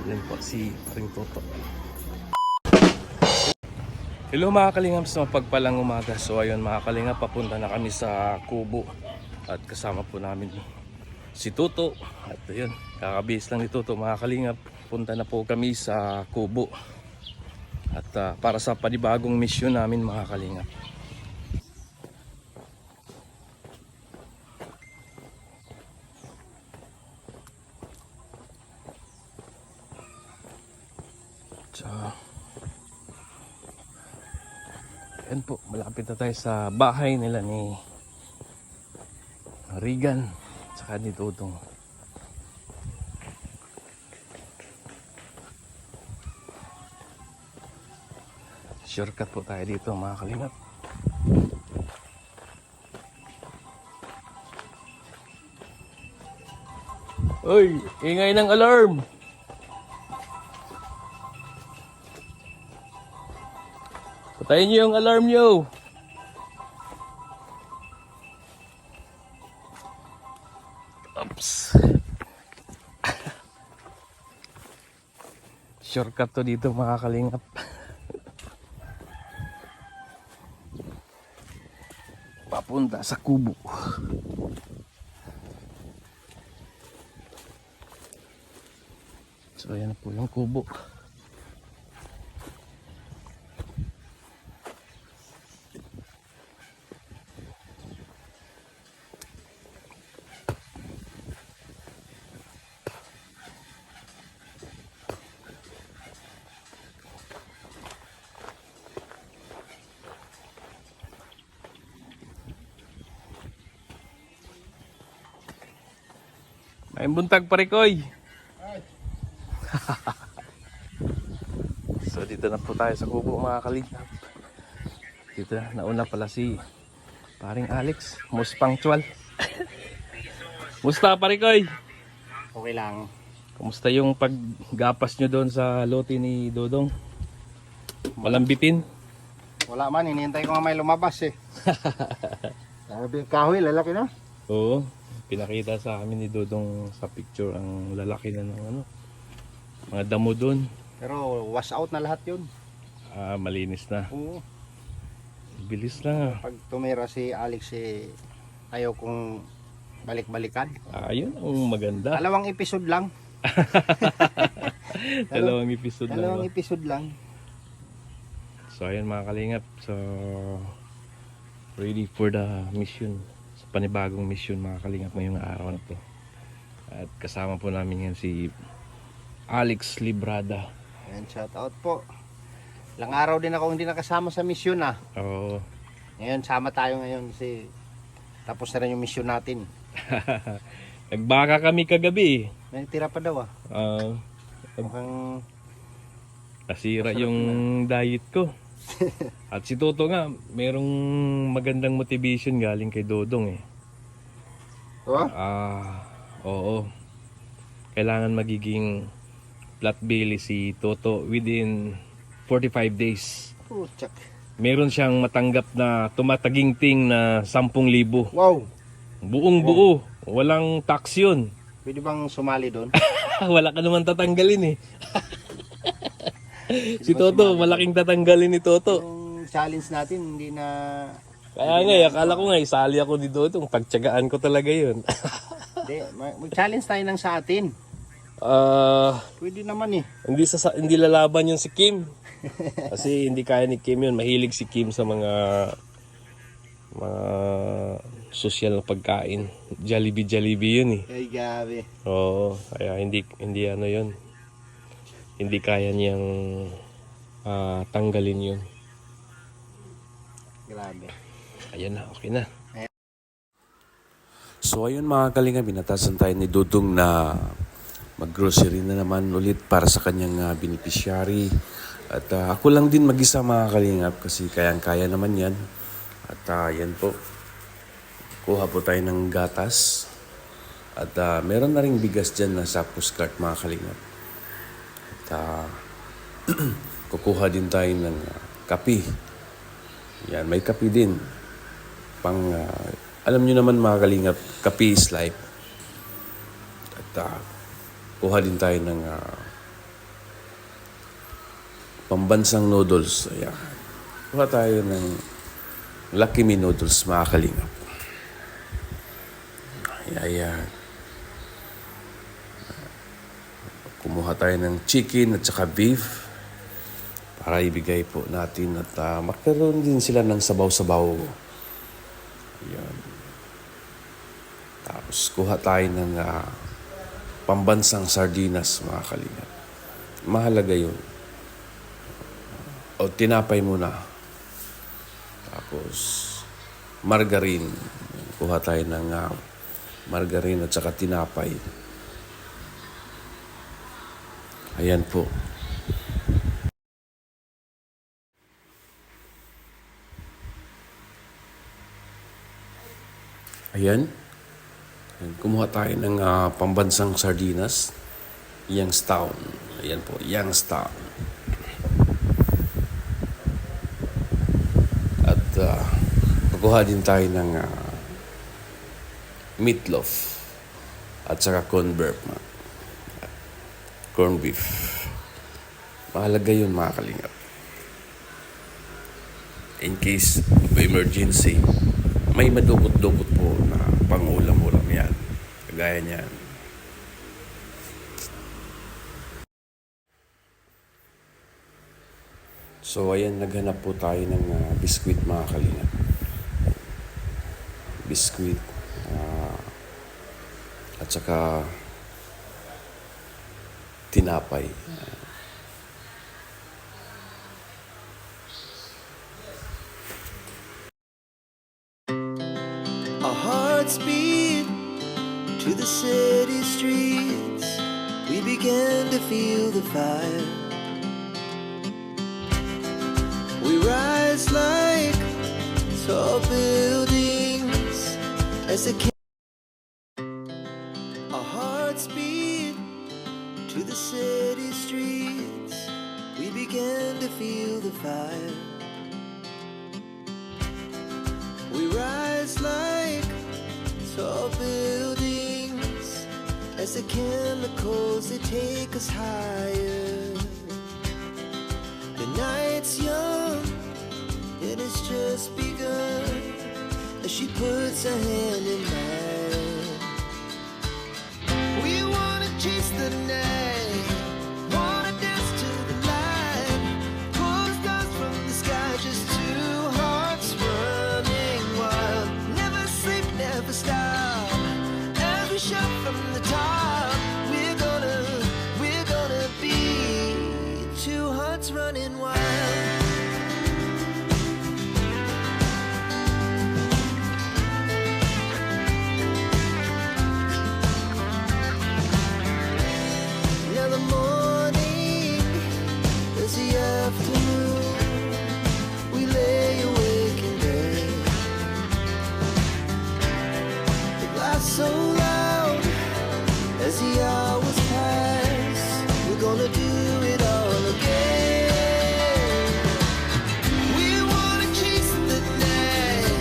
Yan po si Paring Toto. Hello mga kalingap, sa mapagpalang umaga. So ayun mga kalingap, papunta na kami sa Kubo. At kasama po namin si Toto. At ayun, kakabihis lang ni Toto mga kalingap. Punta na po kami sa Kubo. At para sa panibagong misyon namin mga kalingap. So, yan po, malapit na tayo sa bahay nila ni Regan saka ni Dodong. Shortcut po tayo dito mga kalingap. Uy, ingay ng alarm! Patayin niyo yung alarm niyo! Oops! Shortcut to dito mga kalingap. Papunta sa Kubo. So ayan na po yung Kubo. May buntag parikoy. So dito na po tayo sa Kubo mga kalingap. Dito na, nauna pala si Paring Alex, most punctual. Musta parikoy? Okay lang. Kumusta yung paggapas nyo doon sa lote ni Dodong? Malambitin? Wala man, hinihintay ko nga may lumabas eh. Sabi, kahoy, lalaki na. Oo, pinakita sa amin ni Dodong sa picture ang lalaki na ng ano, mga damo doon. Pero wash out na lahat yun. Malinis na. Oo. Bilis lang. Pag tumira si Alex eh, ayaw kong balik-balikan. Yun ang maganda. Dalawang episode lang. Dalawang episode lang. Dalawang Ba? episode lang. So ayan mga kalingap. So ready for the mission. Sa panibagong mission mga kalingap ngayong araw na to. At kasama po namin yan si Alex Librada. Ayan, shout out po. Ilang araw din ako hindi nakasama sa mission ah. Oo. Ngayon, sama tayo ngayon kasi tapos na rin yung mission natin. Nagbaka kami kagabi. May tira pa daw ah. Mukhang Nasira yung diet ko. At si Toto nga, merong magandang motivation galing kay Dodong eh. oh? Oo. Kailangan magiging flat belly si Toto within 45 days. Check. Meron siyang matanggap na tumataginting na 10,000. Wow. Buong buo. Walang tax yun. Pwede bang sumali doon? Wala ka naman tatanggalin eh. Si Toto, malaking tatanggalin ni Toto. Yung challenge natin hindi na Kaya nga, akala ko nga, isali ako ni Toto. Pagtsagaan ko talaga yun. hindi, mag-challenge tayo ng sa atin. Pwede naman eh. Hindi lalaban yun si Kim. Kasi hindi kaya ni Kim yun. Mahilig si Kim sa mga social na pagkain. Jollibee yun eh. Ay gabi. Oo, kaya hindi ano yun. Hindi kaya niyang tanggalin yun. Grabe. Ayan na, okay na. So ayun mga kalingap, binatasan tayo ni Dudong na mag-grocery na naman ulit para sa kanyang beneficiary. At ako lang din mag-isa mga kalingap kasi kayang-kaya naman yan. At yan po, kuha po tayo ng gatas. At meron na ring bigas dyan na sa postcard mga kalingap. At kukuha din tayo ng kape. Yan, may kape din. Alam nyo naman mga kalingap, kape is life. At kuha din tayo ng pambansang noodles. Ayan. Kuha tayo ng Lucky Me noodles, mga kalingap. Ayan. Kumuha tayo ng chicken at saka beef para ibigay po natin at magkaroon din sila ng sabaw-sabaw. Ayan. Tapos kuha tayo ng pambansang sardinas, mga kalingap. Mahalaga yun. O tinapay muna. Tapos margarine. Kuha tayo ng margarine at saka tinapay. Ayan po. Ayan. Kumuha tayo ng pambansang sardinas. Youngstown. Ayan po, Youngstown. At kukuha din tayo ng meatloaf at saka corn beef. Mahalaga yun, mga kalingap. In case of emergency, may madukot-dukot po na pang-ulam-ulam yan. Kagaya niyan. So, ayan, naghanap po tayo ng biskwit, mga kalingap. Biskwit. At saka tinapay. Our hearts beat to the city streets. We began to feel the fire. We rise like tall buildings as the our hearts beat to the city streets. We began to feel the fire. We rise like tall buildings as the chemicals they take us higher. The night's young, it has just begun as she puts her hand in mine. We wanna chase the night, wanna dance to the light, pull the stars from the sky, just two hearts running wild. Never sleep, never stop, as we shout from the top. We're gonna be two hearts running wild. Now the morning is the afternoon. We lay awake in bed. The laughs so loud as the hours pass. We're gonna do it all again. We wanna chase the night,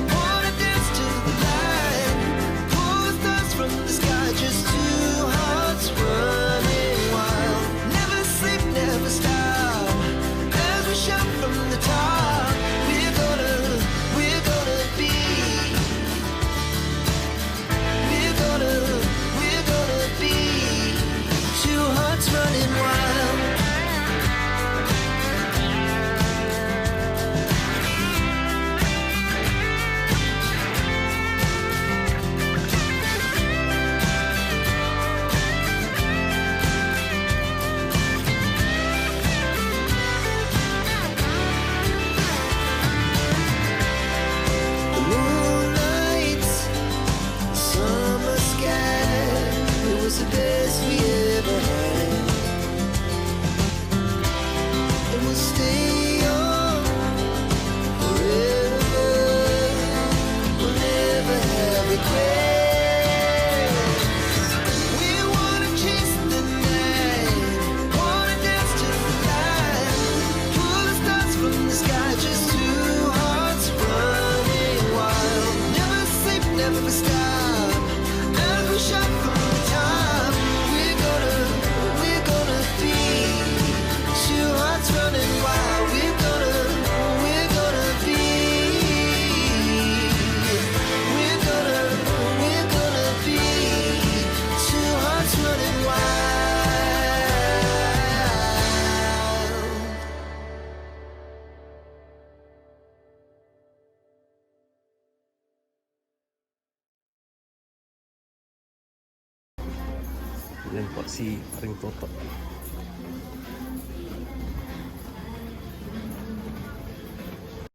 wanna dance to the light, pull the stars from the sky, just two hearts running wild. Never sleep, never stop, as we shout from the top. We're gonna be, we're gonna be two hearts running wild. The moonlight, summer sky, it was the best we ever had. Yan po si Paring Toto.